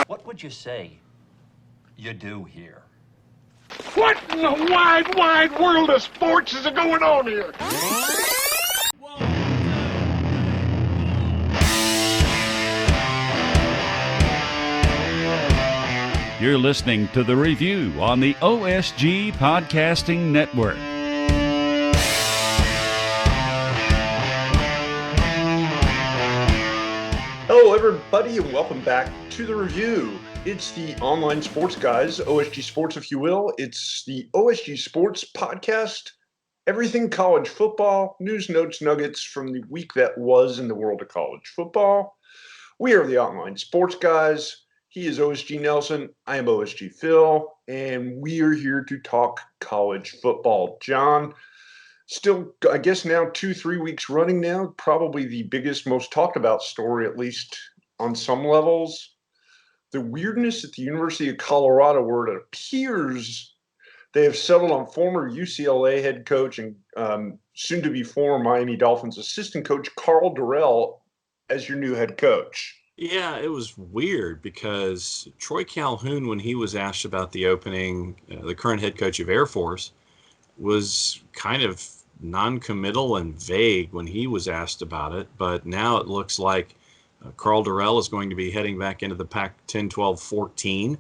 What would you say you do here? What in the wide, wide world of sports is going on here? You're listening to The Review on the OSG Podcasting Network. Hello, everybody, and welcome back to The Review. It's the online sports guys, OSG Sports, if you will. It's the OSG Sports podcast, everything college football, news, notes, nuggets from the week that was in the world of college football. We are the online sports guys. He is OSG Nelson. I am OSG Phil, and we are here to talk college football. John, still, I guess now 2-3 weeks running now, probably the biggest, most talked about story, at least on some levels. The weirdness at the University of Colorado, where it appears they have settled on former UCLA head coach and soon-to-be former Miami Dolphins assistant coach Karl Dorrell as your new head coach. Yeah, it was weird because Troy Calhoun, when he was asked about the opening, the current head coach of Air Force, was kind of non-committal and vague when he was asked about it. But now it looks like Karl Dorrell is going to be heading back into the Pac-10, 12, 14,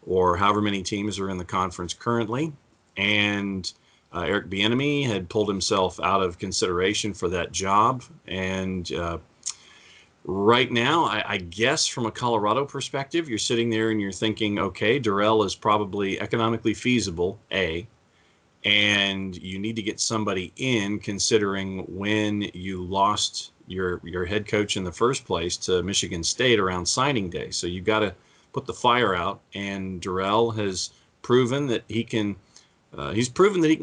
or however many teams are in the conference currently. And Eric Bieniemy had pulled himself out of consideration for that job. And right now, I guess from a Colorado perspective, you're sitting there and you're thinking, okay, Dorrell is probably economically feasible, and you need to get somebody in, considering when you lost your head coach in the first place to Michigan State around signing day. So you've got to put the fire out, and Dorrell has proven that he can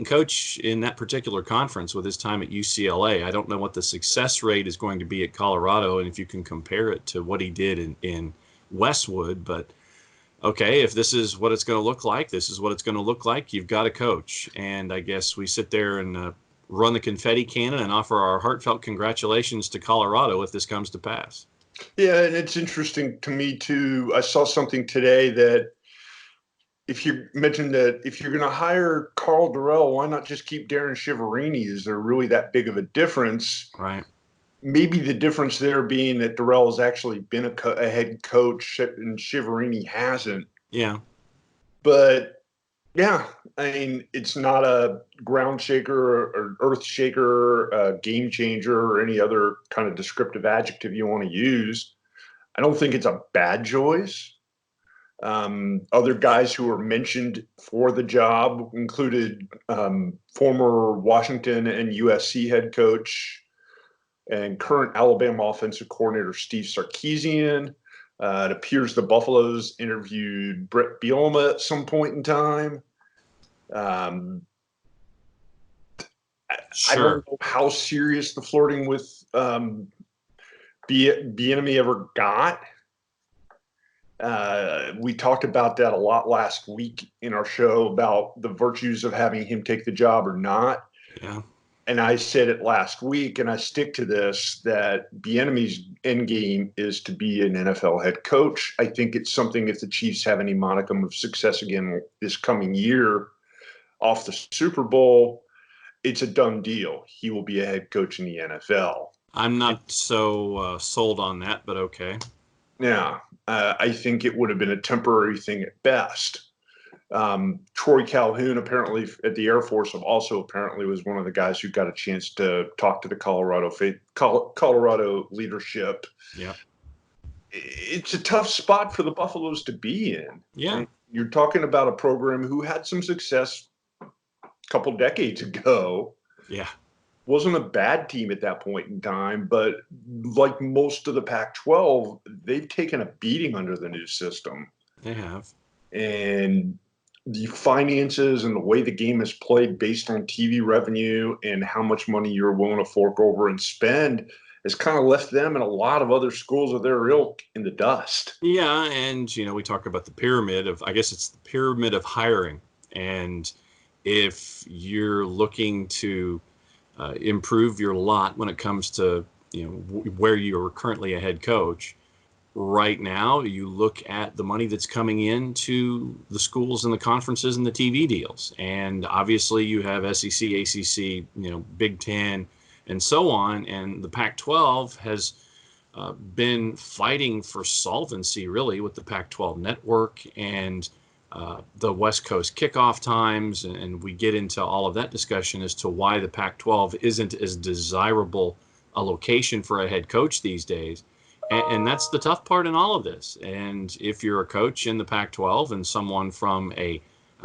coach in that particular conference with his time at UCLA. I don't know what the success rate is going to be at Colorado, and if you can compare it to what he did in Westwood, but okay, if this is what it's going to look like, this is what it's going to look like. You've got a coach. And I guess we sit there and run the confetti cannon and offer our heartfelt congratulations to Colorado if this comes to pass. Yeah, and it's interesting to me, too. I saw something today that if you mentioned that if you're going to hire Karl Dorrell, why not just keep Darren Shiverini? Is there really that big of a difference? Right. Maybe the difference there being that Dorrell has actually been a head coach and Shiverini hasn't. Yeah. But, yeah, I mean, it's not a ground shaker or earth shaker, a game changer, or any other kind of descriptive adjective you want to use. I don't think it's a bad choice. Other guys who were mentioned for the job included former Washington and USC head coach and current Alabama offensive coordinator Steve Sarkisian. It appears the Buffaloes interviewed Brett Bielema at some point in time. Sure. I don't know how serious the flirting with Bieniemy ever got. We talked about that a lot last week in our show about the virtues of having him take the job or not. Yeah. And I said it last week, and I stick to this, that Bieniemy's end game is to be an NFL head coach. I think it's something, if the Chiefs have any modicum of success again this coming year off the Super Bowl, it's a done deal. He will be a head coach in the NFL. I'm not so sold on that, but okay. Yeah, I think it would have been a temporary thing at best. Troy Calhoun, apparently at the Air Force, also apparently was one of the guys who got a chance to talk to the Colorado leadership. Yeah, it's a tough spot for the Buffaloes to be in. Yeah, and you're talking about a program who had some success a couple decades ago. Yeah, wasn't a bad team at that point in time, but like most of the Pac-12, they've taken a beating under the new system. They have, and the finances and the way the game is played based on TV revenue and how much money you're willing to fork over and spend has kind of left them and a lot of other schools of their ilk in the dust. Yeah, and, we talk about the pyramid of, I guess it's the pyramid of hiring. And if you're looking to improve your lot when it comes to, where you're currently a head coach. Right now, you look at the money that's coming into the schools and the conferences and the TV deals. And obviously you have SEC, ACC, Big Ten, and so on. And the Pac-12 has been fighting for solvency, really, with the Pac-12 network and the West Coast kickoff times. And we get into all of that discussion as to why the Pac-12 isn't as desirable a location for a head coach these days. And that's the tough part in all of this. And if you're a coach in the Pac-12 and someone from and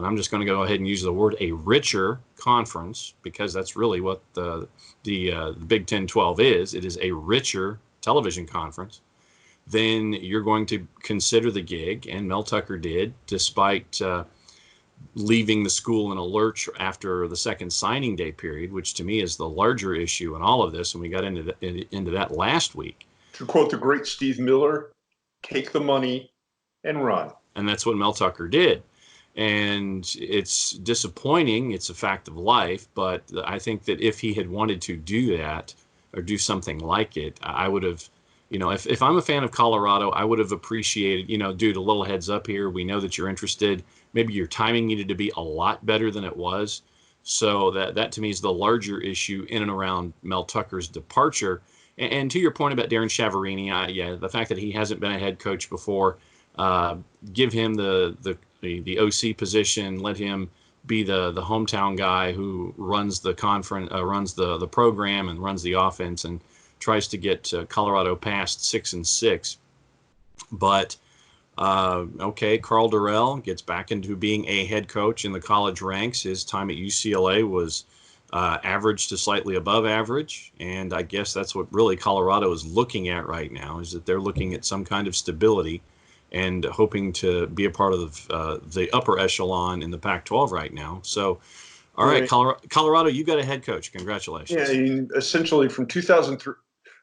I'm just going to go ahead and use the word, a richer conference, because that's really what the Big 10-12 is. It is a richer television conference. Then you're going to consider the gig, and Mel Tucker did, despite leaving the school in a lurch after the second signing day period, which to me is the larger issue in all of this. And we got into that last week. To quote the great Steve Miller, take the money and run. And that's what Mel Tucker did. And it's disappointing. It's a fact of life. But I think that if he had wanted to do that or do something like it, I would have, if I'm a fan of Colorado, I would have appreciated, dude, a little heads up here. We know that you're interested. Maybe your timing needed to be a lot better than it was. So that to me is the larger issue in and around Mel Tucker's departure. And to your point about Darren Chiaverini, the fact that he hasn't been a head coach before, give him the OC position, let him be the hometown guy who runs the conference, runs the program, and runs the offense, and tries to get Colorado past 6-6. But okay, Karl Dorrell gets back into being a head coach in the college ranks. His time at UCLA was average to slightly above average, and I guess that's what really Colorado is looking at right now, is that they're looking at some kind of stability and hoping to be a part of the upper echelon in the Pac-12 right now. So, all right, Colorado, you got a head coach. Congratulations. Yeah, essentially from 2003,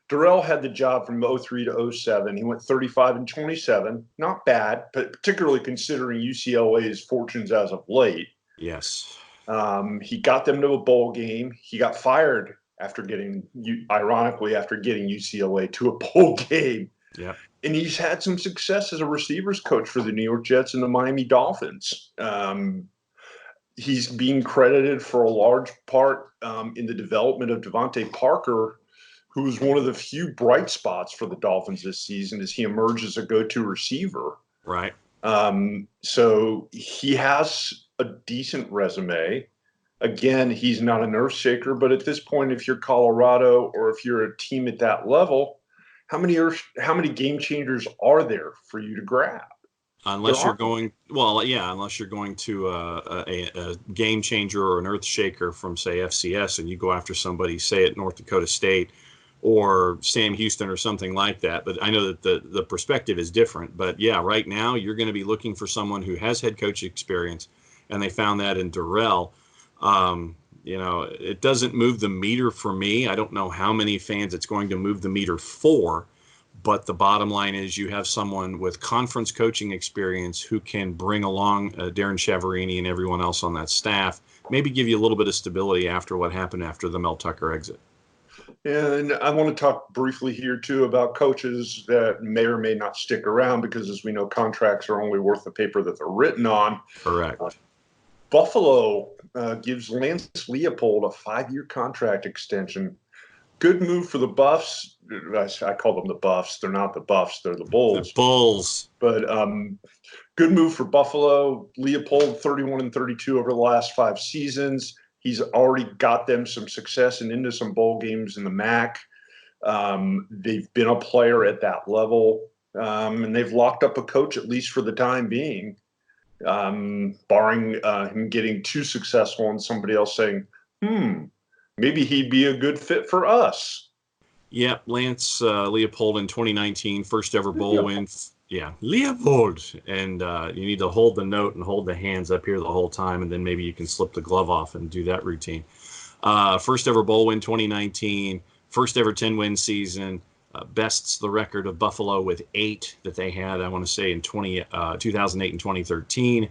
Dorrell had the job from 03 to 07. He went 35-27, not bad, but particularly considering UCLA's fortunes as of late. Yes. He got them to a bowl game. He got fired ironically, after getting UCLA to a bowl game. Yeah. And he's had some success as a receivers coach for the New York Jets and the Miami Dolphins. He's being credited for a large part in the development of Devontae Parker, who was one of the few bright spots for the Dolphins this season as he emerges as a go-to receiver. Right. So he has a decent resume. Again, he's not a nerve shaker, but at this point, if you're Colorado or if you're a team at that level, how many game changers are there for you to grab? Unless you're going to a game changer or an earth shaker from, say, FCS, and you go after somebody, say, at North Dakota State or Sam Houston or something like that. But I know that the perspective is different. But, yeah, right now you're going to be looking for someone who has head coach experience, and they found that in Dorrell. It doesn't move the meter for me. I don't know how many fans it's going to move the meter for, but the bottom line is you have someone with conference coaching experience who can bring along Darren Chiaverini and everyone else on that staff, maybe give you a little bit of stability after what happened after the Mel Tucker exit. And I want to talk briefly here, too, about coaches that may or may not stick around because, as we know, contracts are only worth the paper that they're written on. Correct. Buffalo gives Lance Leopold a 5-year contract extension. Good move for the Buffs. I call them the Buffs. They're not the Buffs. They're the Bulls. The Bulls. But good move for Buffalo. Leopold, 31-32 over the last 5 seasons. He's already got them some success and into some bowl games in the MAC. They've been a player at that level, and they've locked up a coach, at least for the time being, barring him getting too successful and somebody else saying, maybe he'd be a good fit for us. Yep, Lance Leopold in 2019, first ever bowl win. Yeah, Leopold. And you need to hold the note and hold the hands up here the whole time, and then maybe you can slip the glove off and do that routine. First ever bowl win 2019, first ever 10-win season, bests the record of Buffalo with 8 that they had, I want to say, in 2008 and 2013.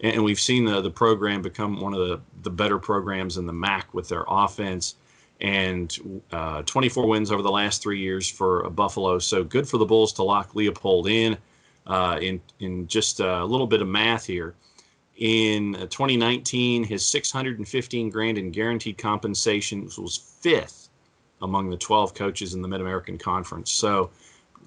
And we've seen the program become one of the better programs in the MAC with their offense. and 24 wins over the last 3 years for Buffalo. So good for the Bulls to lock Leopold in. In just a little bit of math here. In 2019, his $615,000 in guaranteed compensation was fifth among the 12 coaches in the Mid-American Conference. So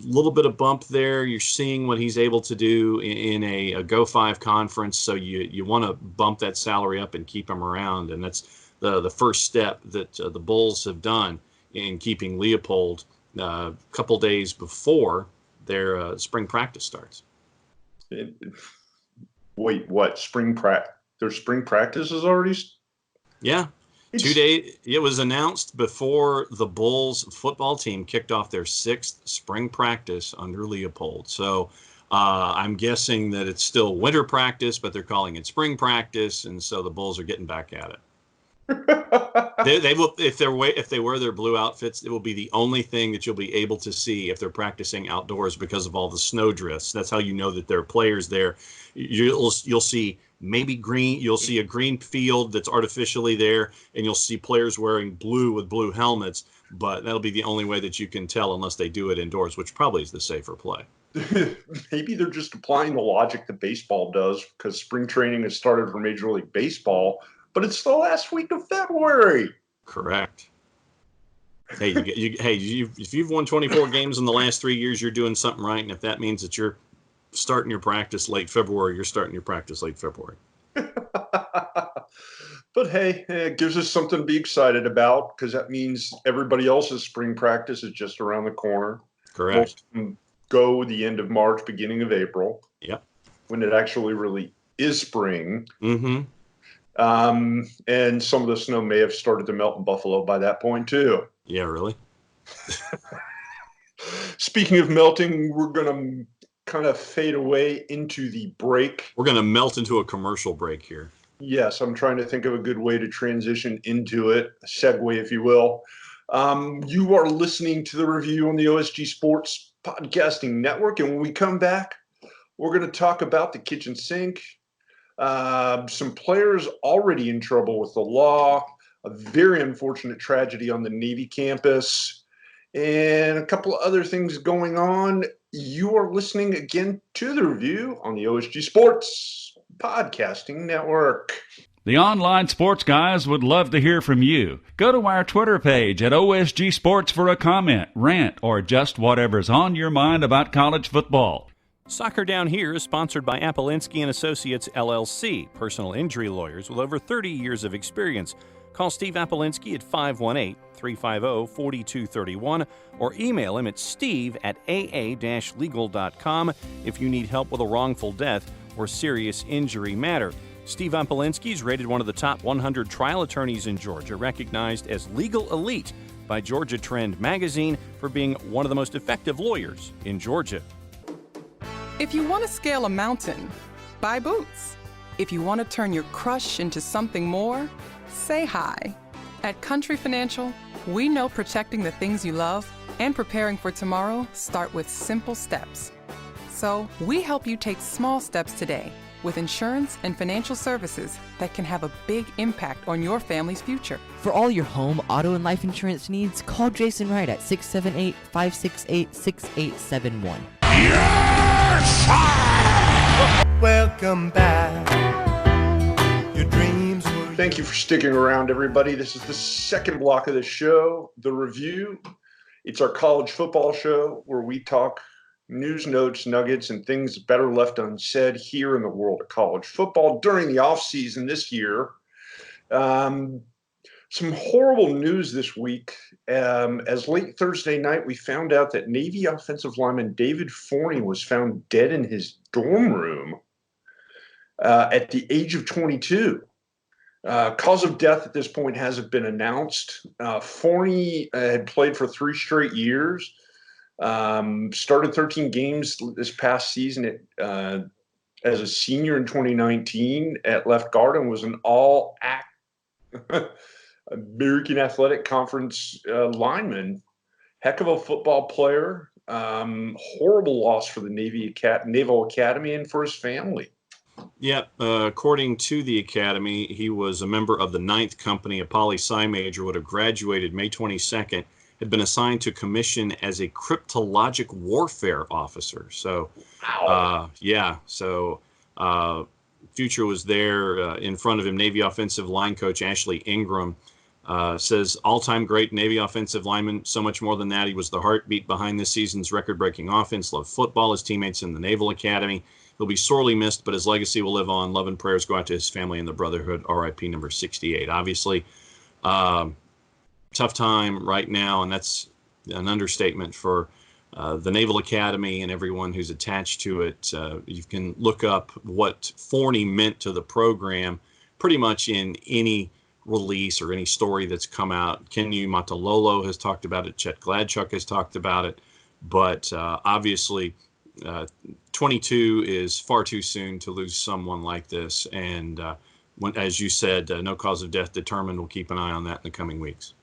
a little bit of bump there. You're seeing what he's able to do in a Go-5 conference. So you want to bump that salary up and keep him around. And that's the first step that the Bulls have done in keeping Leopold a couple days before their spring practice starts. Wait, what? Their spring practice is already? Yeah. 2 days. It was announced before the Bulls football team kicked off their 6th spring practice under Leopold. So I'm guessing that it's still winter practice, but they're calling it spring practice, and so the Bulls are getting back at it. They will, if they wear their blue outfits, it will be the only thing that you'll be able to see if they're practicing outdoors because of all the snow drifts. That's how you know that there are players there. You'll see maybe green. You'll see a green field that's artificially there, and you'll see players wearing blue with blue helmets. But that'll be the only way that you can tell unless they do it indoors, which probably is the safer play. Maybe they're just applying the logic that baseball does because spring training has started for Major League Baseball. But it's the last week of February. Correct. Hey, if you've won 24 games in the last 3 years, you're doing something right. And if that means that you're starting your practice late February, you're starting your practice late February. But hey, it gives us something to be excited about because that means everybody else's spring practice is just around the corner. Correct. Most of them go the end of March, beginning of April. Yep. When it actually really is spring. Mm-hmm. And some of the snow may have started to melt in Buffalo by that point too. Yeah, really? Speaking of melting, we're going to kind of fade away into the break. We're going to melt into a commercial break here. Yes, I'm trying to think of a good way to transition into it, a segue, if you will. You are listening to the review on the OSG Sports Podcasting Network, and when we come back, we're going to talk about the kitchen sink, some players already in trouble with the law, a very unfortunate tragedy on the Navy campus, and a couple of other things going on. You are listening again to the review on the OSG Sports Podcasting Network. The online sports guys would love to hear from you. Go to our Twitter page at OSG Sports for a comment, rant, or just whatever's on your mind about college football. Soccer Down Here is sponsored by Appolinsky & Associates, LLC, personal injury lawyers with over 30 years of experience. Call Steve Appolinsky at 518-350-4231 or email him at steve@aa-legal.com if you need help with a wrongful death or serious injury matter. Steve Appolinsky is rated one of the top 100 trial attorneys in Georgia, recognized as Legal Elite by Georgia Trend magazine for being one of the most effective lawyers in Georgia. If you want to scale a mountain, buy boots. If you want to turn your crush into something more, say hi. At Country Financial, we know protecting the things you love and preparing for tomorrow start with simple steps. So we help you take small steps today with insurance and financial services that can have a big impact on your family's future. For all your home, auto, and life insurance needs, call Jason Wright at 678-568-6871. Welcome back. Your dreams were... Thank you for sticking around, everybody. This is the second block of the show, The Review. It's our college football show where we talk news, notes, nuggets, and things better left unsaid here in the world of college football during the offseason this year. Some horrible news this week. As late Thursday night, we found out that Navy offensive lineman David Forney was found dead in his dorm room at the age of 22. Cause of death at this point hasn't been announced. Forney had played for 3 straight years. Started 13 games this past season as a senior in 2019 at left guard and was an American Athletic Conference lineman. Heck of a football player. Horrible loss for the Naval Academy and for his family. Yep. According to the Academy, he was a member of the 9th Company, a poli-sci major, would have graduated May 22nd, had been assigned to commission as a cryptologic warfare officer. So, future was there in front of him. Navy offensive line coach Ashley Ingram says, all-time great Navy offensive lineman. So much more than that. He was the heartbeat behind this season's record-breaking offense. Loved football. His teammates in the Naval Academy. He'll be sorely missed, but his legacy will live on. Love and prayers go out to his family and the Brotherhood. RIP number 68. Obviously, tough time right now, and that's an understatement for the Naval Academy and everyone who's attached to it. You can look up what Forney meant to the program pretty much in any release or any story that's come out. Kenyu Matalolo has talked about it. Chet Gladchuk has talked about it. But obviously, 22 is far too soon to lose someone like this. And as you said, no cause of death determined. We'll keep an eye on that in the coming weeks.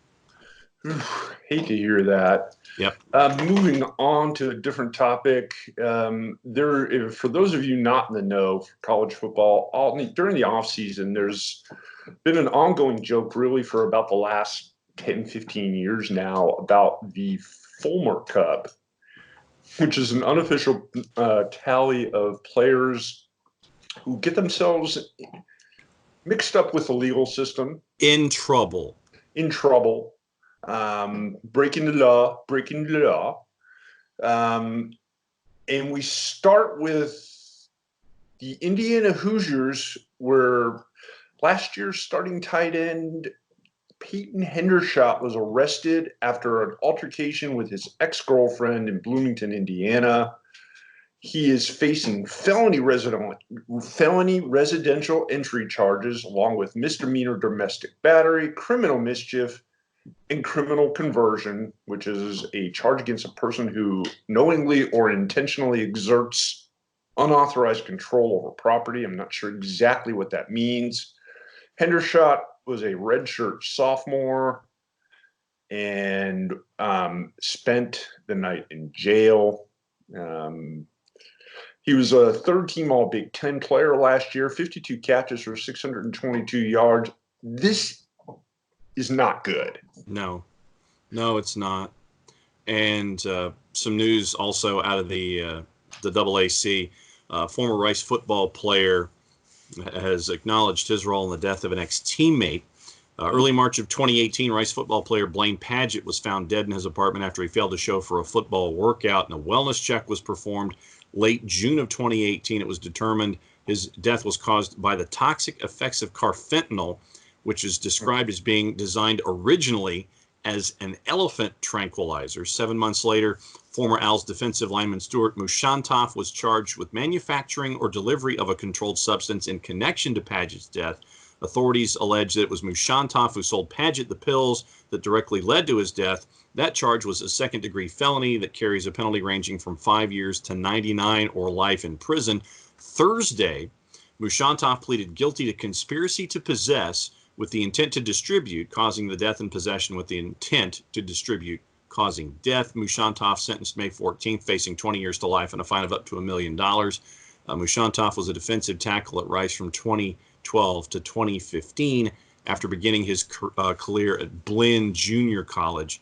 Hate to hear that. Yep. Moving on to a different topic. For those of you not in the know for college football, during the offseason, there's been an ongoing joke really for about the last 10, 15 years now about the Fulmer Cup, which is an unofficial tally of players who get themselves mixed up with the legal system. In trouble. Breaking the law. And we start with the Indiana Hoosiers, where last year's starting tight end Peyton Hendershot was arrested after an altercation with his ex-girlfriend in Bloomington, Indiana. He is facing felony residential entry charges, along with misdemeanor domestic battery, criminal mischief, and criminal conversion, which is a charge against a person who knowingly or intentionally exerts unauthorized control over property. I'm not sure exactly what that means. Hendershot was a redshirt sophomore and spent the night in jail. He was a third-team All-Big Ten player last year, 52 catches for 622 yards. This is not good. No, it's not. And some news also out of the AAC. Former Rice football player has acknowledged his role in the death of an ex-teammate. Early March of 2018, Rice football player Blaine Padgett was found dead in his apartment after he failed to show for a football workout, and a wellness check was performed. Late June of 2018, it was determined his death was caused by the toxic effects of carfentanil, which is described as being designed originally as an elephant tranquilizer. 7 months later, former Owls defensive lineman Stuart Mushantoff was charged with manufacturing or delivery of a controlled substance in connection to Padgett's death. Authorities allege that it was Mushantoff who sold Padgett the pills that directly led to his death. That charge was a second-degree felony that carries a penalty ranging from 5 years to 99 or life in prison. Thursday, Mushantoff pleaded guilty to conspiracy to possess with the intent to distribute, causing the death, and possession with the intent to distribute, causing death. Mushantoff sentenced May 14th, facing 20 years to life and a fine of up to $1 million. Mushantoff was a defensive tackle at Rice from 2012 to 2015 after beginning his career at Blinn Junior College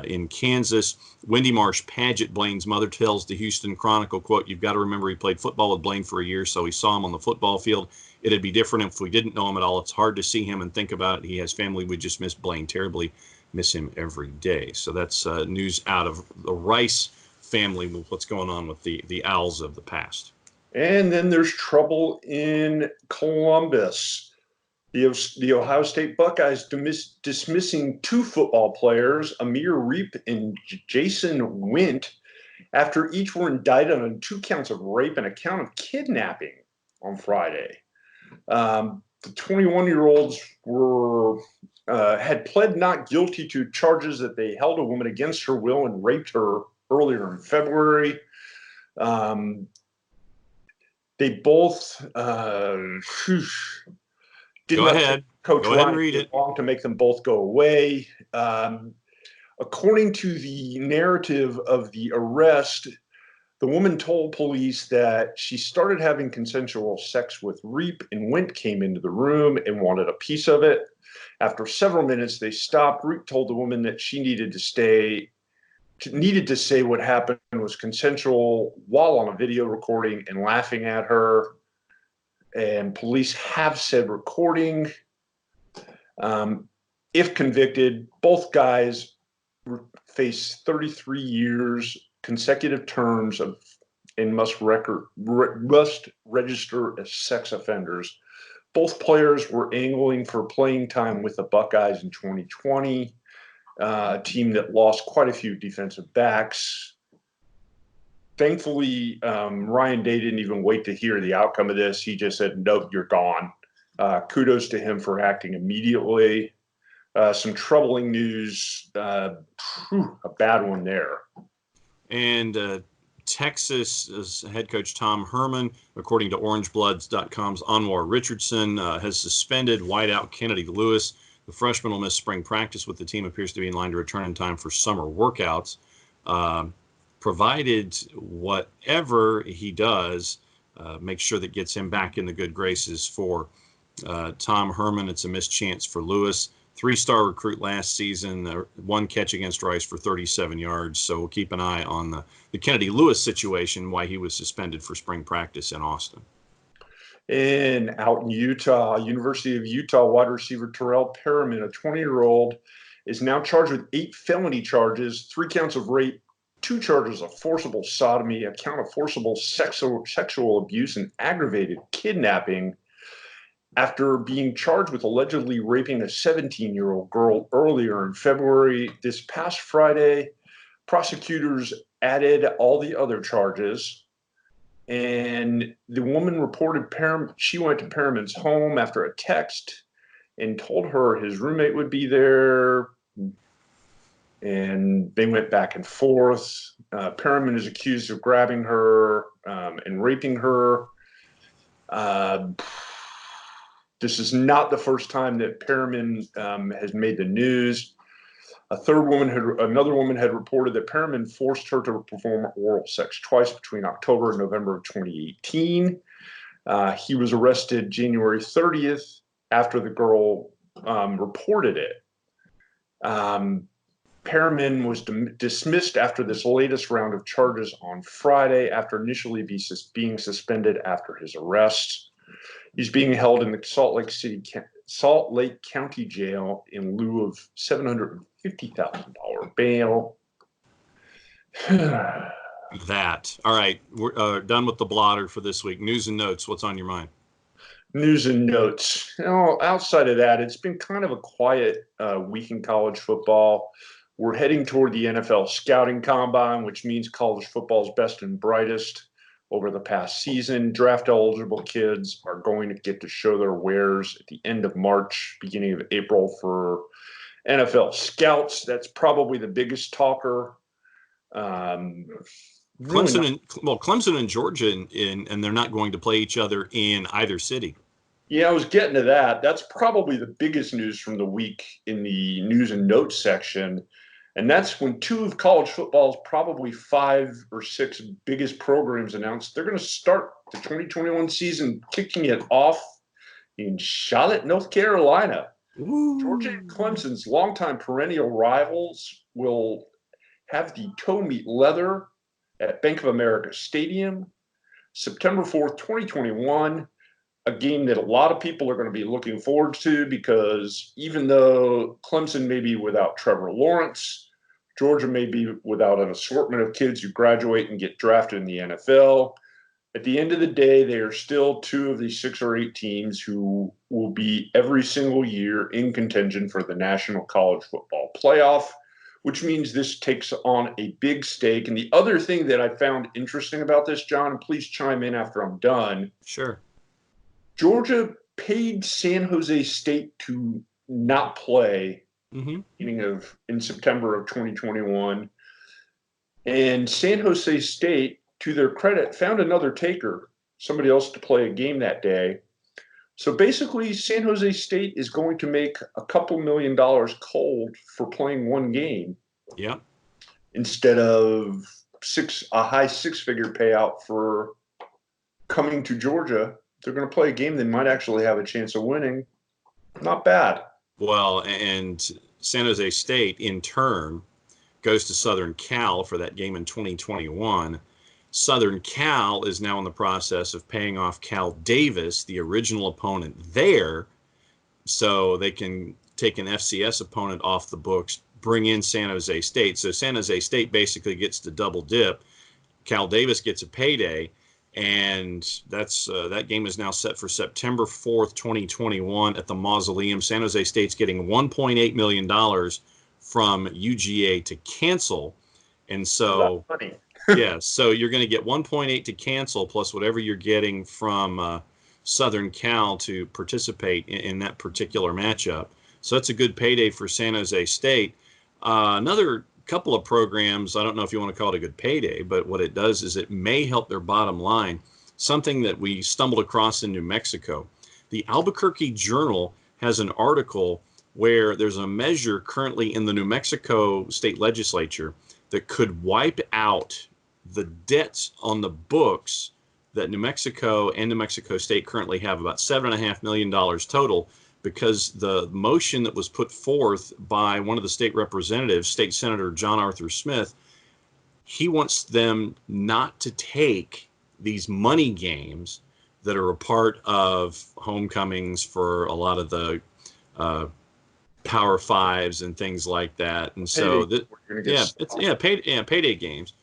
in Kansas. Wendy Marsh Padgett, Blaine's mother, tells the Houston Chronicle, quote, "You've got to remember he played football with Blaine for a year, so he saw him on the football field. It'd be different if we didn't know him at all. It's hard to see him and think about it. He has family. We just miss Blaine terribly, miss him every day." So that's news out of the Rice family with what's going on with the Owls of the past. And then there's trouble in Columbus. The Ohio State Buckeyes dismissing two football players, Amir Reep and Jason Wint, after each were indicted on 2 counts of rape and a count of kidnapping on Friday. The 21-year-olds had pled not guilty to charges that they held a woman against her will and raped her earlier in February. They both did go not ahead. Coach Go ahead Ryan and read it. long to make them both go away. According to the narrative of the arrest, The woman told police that she started having consensual sex with Reap, and Wint came into the room and wanted a piece of it. After several minutes, they stopped. Reap told the woman that she needed to say what happened was consensual while on a video recording and laughing at her. And police have said recording. If convicted, both guys face 33 years consecutive terms and must register as sex offenders. Both players were angling for playing time with the Buckeyes in 2020, a team that lost quite a few defensive backs. Thankfully, Ryan Day didn't even wait to hear the outcome of this. He just said, nope, you're gone. Kudos to him for acting immediately. Some troubling news, a bad one there. And Texas head coach Tom Herman, according to OrangeBloods.com's Anwar Richardson, has suspended wideout Kennedy Lewis. The freshman will miss spring practice with the team, appears to be in line to return in time for summer workouts. Provided whatever he does, make sure that gets him back in the good graces for Tom Herman. It's a missed chance for Lewis. 3-star recruit last season, one catch against Rice for 37 yards. So we'll keep an eye on the Kennedy Lewis situation, why he was suspended for spring practice in Austin. And out in Utah, University of Utah wide receiver Terrell Perriman, a 20-year-old, is now charged with 8 felony charges, 3 counts of rape, 2 charges of forcible sodomy, a count of forcible sexual abuse, and aggravated kidnapping, after being charged with allegedly raping a 17-year-old girl earlier in February. This past Friday, prosecutors added all the other charges, and the woman reported she went to Perriman's home after a text and told her his roommate would be there, and they went back and forth. Perriman is accused of grabbing her and raping her. This is not the first time that Perriman has made the news. Another woman had reported that Perriman forced her to perform oral sex twice between October and November of 2018. He was arrested January 30th after the girl reported it. Perriman was dismissed after this latest round of charges on Friday after initially being suspended after his arrest. He's being held in the Salt Lake County Jail in lieu of $750,000 bail. That. All right, we're done with the blotter for this week. News and notes. What's on your mind? News and notes. Outside of that, it's been kind of a quiet week in college football. We're heading toward the NFL scouting combine, which means college football's best and brightest over the past season. Draft-eligible kids are going to get to show their wares at the end of March, beginning of April for NFL scouts. That's probably the biggest talker. Clemson and Georgia, and they're not going to play each other in either city. Yeah, I was getting to that. That's probably the biggest news from the week in the news and notes section. And that's when 2 of college football's probably 5 or 6 biggest programs announced they're going to start the 2021 season, kicking it off in Charlotte, North Carolina. Ooh. Georgia and Clemson's longtime perennial rivals will have the toe meet leather at Bank of America Stadium, September 4th, 2021. A game that a lot of people are going to be looking forward to, because even though Clemson may be without Trevor Lawrence, Georgia may be without an assortment of kids who graduate and get drafted in the NFL, at the end of the day, they are still 2 of the 6 or 8 teams who will be every single year in contention for the National College Football Playoff, which means this takes on a big stake. And the other thing that I found interesting about this, John, and please chime in after I'm done. Sure. Georgia paid San Jose State to not play in September of 2021. And San Jose State, to their credit, found another taker, somebody else to play a game that day. So basically, San Jose State is going to make a couple $1 million cold for playing one game. Yeah. Instead of a high six-figure payout for coming to Georgia. They're going to play a game they might actually have a chance of winning. Not bad. Well, and San Jose State, in turn, goes to Southern Cal for that game in 2021. Southern Cal is now in the process of paying off Cal Davis, the original opponent there, so they can take an FCS opponent off the books, bring in San Jose State. So San Jose State basically gets to double dip. Cal Davis gets a payday, and that game is now set for September 4th, 2021 at the Mausoleum. San Jose State's getting $1.8 million from UGA to cancel. And so, yeah, so you're going to get 1.8 to cancel plus whatever you're getting from Southern Cal to participate in that particular matchup. So that's a good payday for San Jose State. Another couple of programs, I don't know if you want to call it a good payday, but what it does is it may help their bottom line. Something that we stumbled across in New Mexico. The Albuquerque Journal has an article where there's a measure currently in the New Mexico state legislature that could wipe out the debts on the books that New Mexico and New Mexico State currently have, about $7.5 million total, because the motion that was put forth by one of the state representatives, State Senator John Arthur Smith, he wants them not to take these money games that are a part of homecomings for a lot of the Power Fives and things like that. And so, payday games.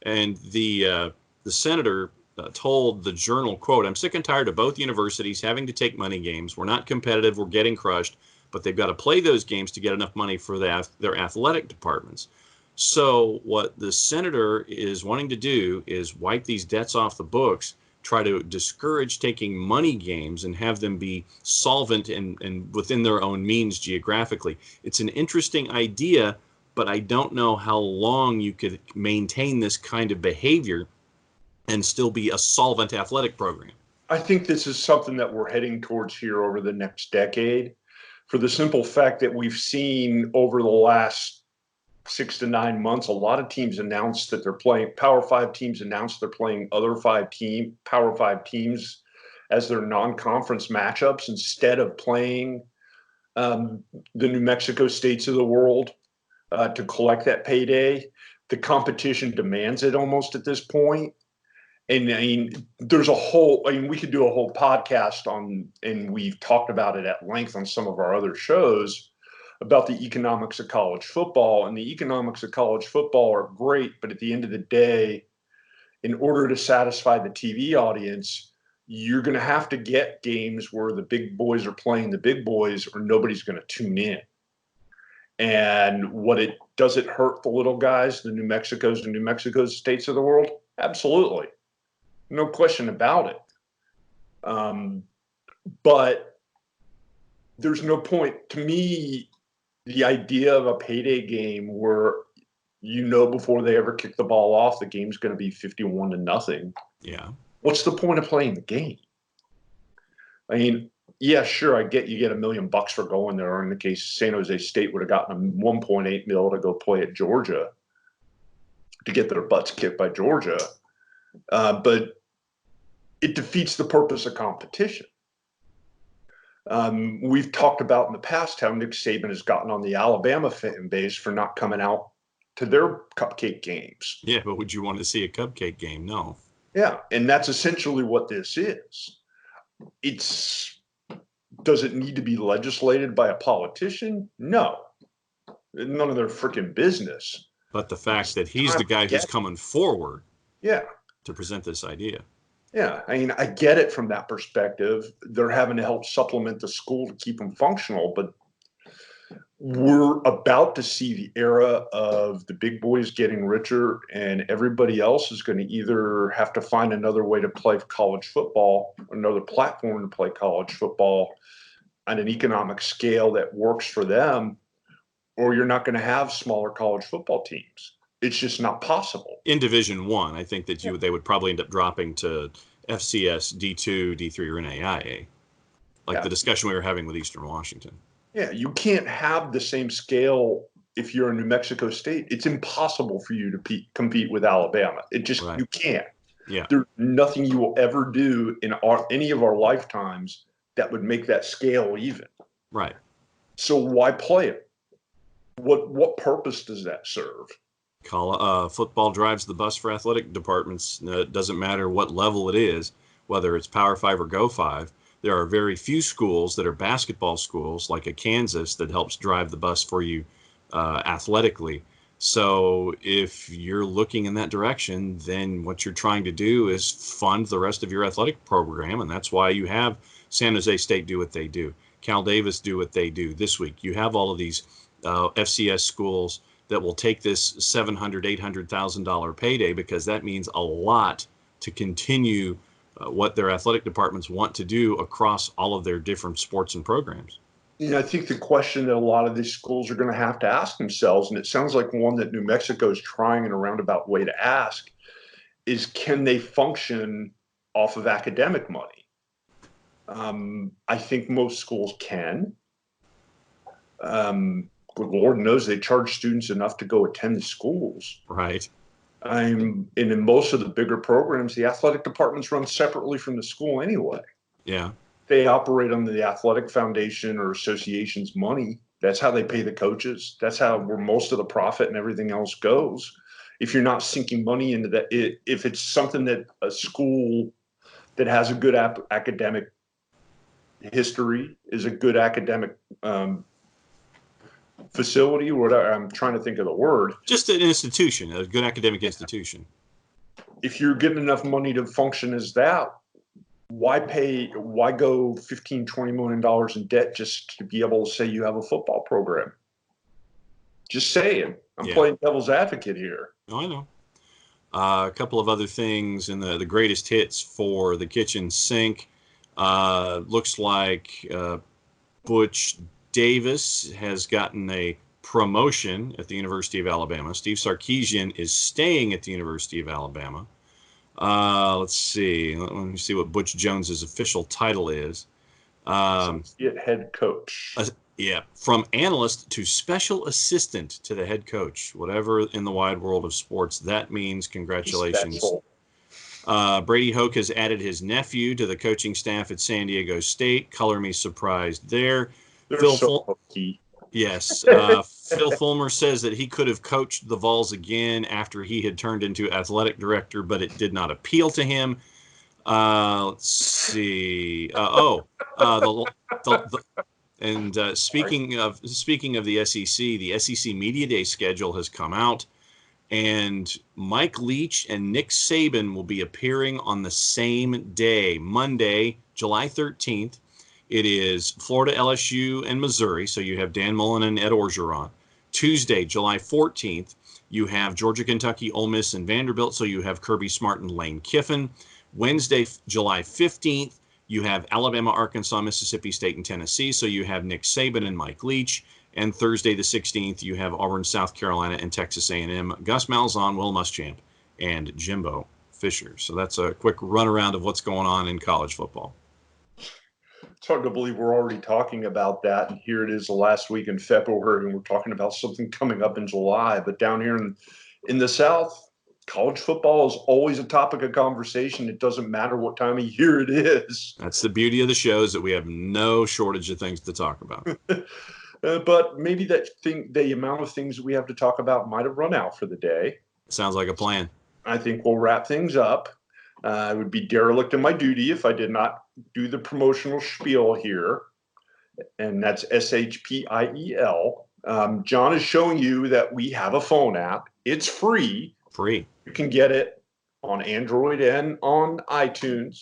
And the senator told the Journal, quote, "I'm sick and tired of both universities having to take money games. We're not competitive. We're getting crushed. But they've got to play those games to get enough money for their athletic departments." So what the senator is wanting to do is wipe these debts off the books, try to discourage taking money games and have them be solvent and within their own means geographically. It's an interesting idea, but I don't know how long you could maintain this kind of behavior and still be a solvent athletic program. I think this is something that we're heading towards here over the next decade, for the simple fact that we've seen over the last 6 to 9 months, a lot of teams announced that they're playing, Power 5 teams announced they're playing other Power 5 teams as their non-conference matchups instead of playing the New Mexico States of the world to collect that payday. The competition demands it almost at this point. And I mean, we could do a whole podcast on, and we've talked about it at length on some of our other shows, about the economics of college football. And the economics of college football are great, but at the end of the day, in order to satisfy the TV audience, you're going to have to get games where the big boys are playing the big boys, or nobody's going to tune in. And does it hurt the little guys, the New Mexicos and New Mexico States of the world? Absolutely. No question about it. But there's no point, to me, the idea of a payday game where before they ever kick the ball off, the game's going to be 51-0. Yeah. What's the point of playing the game? I mean, yeah, sure, I get you get $1 million for going there. Or in the case, San Jose State would have gotten $1.8 million to go play at Georgia, to get their butts kicked by Georgia. But it defeats the purpose of competition. We've talked about in the past how Nick Saban has gotten on the Alabama fan base for not coming out to their cupcake games. Yeah, but would you want to see a cupcake game? No. Yeah, and that's essentially what this is. Does it need to be legislated by a politician? No. None of their freaking business. But the fact that he's the guy who's coming forward to present this idea. Yeah, I mean, I get it from that perspective. They're having to help supplement the school to keep them functional, but we're about to see the era of the big boys getting richer, and everybody else is going to either have to find another way to play college football, another platform to play college football on an economic scale that works for them, or you're not going to have smaller college football teams. It's just not possible. In Division I, I think that they would probably end up dropping to FCS, D2, D3, or NAIA, like the discussion we were having with Eastern Washington. Yeah, you can't have the same scale if you're in New Mexico State, it's impossible for you to compete with Alabama. It just, you can't. Yeah. There's nothing you will ever do in any of our lifetimes that would make that scale even. Right. So why play it? What purpose does that serve? Football drives the bus for athletic departments. It doesn't matter what level it is, whether it's Power 5 or Go 5. There are very few schools that are basketball schools, like a Kansas, that helps drive the bus for you athletically. So if you're looking in that direction, then what you're trying to do is fund the rest of your athletic program, and that's why you have San Jose State do what they do, Cal Davis do what they do this week. You have all of these FCS schools that will take this $700,000, $800,000 payday, because that means a lot to continue what their athletic departments want to do across all of their different sports and programs. I think the question that a lot of these schools are going to have to ask themselves, and it sounds like one that New Mexico is trying in a roundabout way to ask, is can they function off of academic money? I think most schools can. Lord knows they charge students enough to go attend the schools. Right. And in most of the bigger programs, the athletic departments run separately from the school anyway. Yeah. They operate under the athletic foundation or association's money. That's how they pay the coaches. That's where most of the profit and everything else goes. If you're not sinking money into that, if it's something that a school that has a good academic history, is a good academic facility, or whatever, I'm trying to think of the word. Just an institution, a good academic institution. If you're getting enough money to function as that, why go $15, $20 million in debt just to be able to say you have a football program? Just saying. I'm playing devil's advocate here. Oh, I know. A couple of other things in the greatest hits for the kitchen sink. Looks like Butch Davis has gotten a promotion at the University of Alabama. Steve Sarkisian is staying at the University of Alabama. Let's see. Let me see what Butch Jones's official title is. Head coach. From analyst to special assistant to the head coach. Whatever in the wide world of sports that means, congratulations. Brady Hoke has added his nephew to the coaching staff at San Diego State. Color me surprised there. They're so hokey. Yes. Phil Fulmer says that he could have coached the Vols again after he had turned into athletic director, but it did not appeal to him. Let's see. Speaking of the SEC Media Day schedule has come out, and Mike Leach and Nick Saban will be appearing on the same day, Monday, July 13th. It is Florida, LSU, and Missouri, so you have Dan Mullen and Ed Orgeron. Tuesday, July 14th, you have Georgia, Kentucky, Ole Miss, and Vanderbilt, so you have Kirby Smart and Lane Kiffin. Wednesday, July 15th, you have Alabama, Arkansas, Mississippi State, and Tennessee, so you have Nick Saban and Mike Leach. And Thursday, the 16th, you have Auburn, South Carolina, and Texas A&M, Gus Malzahn, Will Muschamp, and Jimbo Fisher. So that's a quick runaround of what's going on in college football. It's hard to believe we're already talking about that, and here it is the last week in February, and we're talking about something coming up in July. But down here in the South, college football is always a topic of conversation. It doesn't matter what time of year it is. That's the beauty of the show, is that we have no shortage of things to talk about. But maybe the amount of things that we have to talk about might have run out for the day. Sounds like a plan. I think we'll wrap things up. I would be derelict in my duty if I did not do the promotional spiel here, and that's SHPIEL. John is showing you that we have a phone app. It's free. Free. You can get it on Android and on iTunes,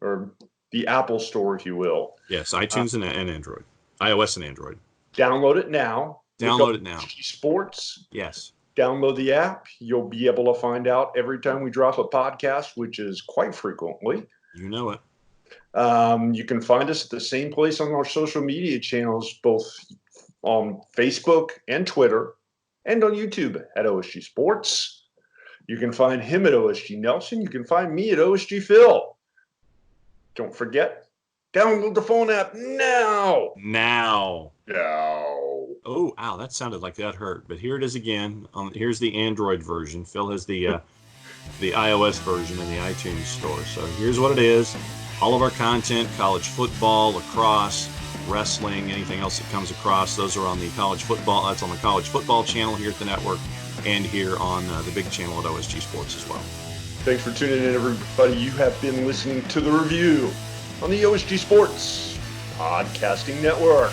or the Apple Store, if you will. Yes, iTunes and Android. iOS and Android. Download it now. Download it now. Sports. Yes. Download the app. You'll be able to find out every time we drop a podcast, which is quite frequently. You know it. You can find us at the same place on our social media channels, both on Facebook and Twitter, and on YouTube at OSG Sports. You can find him at OSG Nelson. You can find me at OSG Phil. Don't forget, download the phone app now. Now. Now. Oh, ow, that sounded like that hurt. But here it is again. Here's the Android version. Phil has the iOS version in the iTunes store. So here's what it is. All of our content, college football, lacrosse, wrestling, anything else that comes across, those are on the college football. That's on the college football channel here at the network and here on the big channel at OSG Sports as well. Thanks for tuning in, everybody. You have been listening to The Review on the OSG Sports Podcasting Network.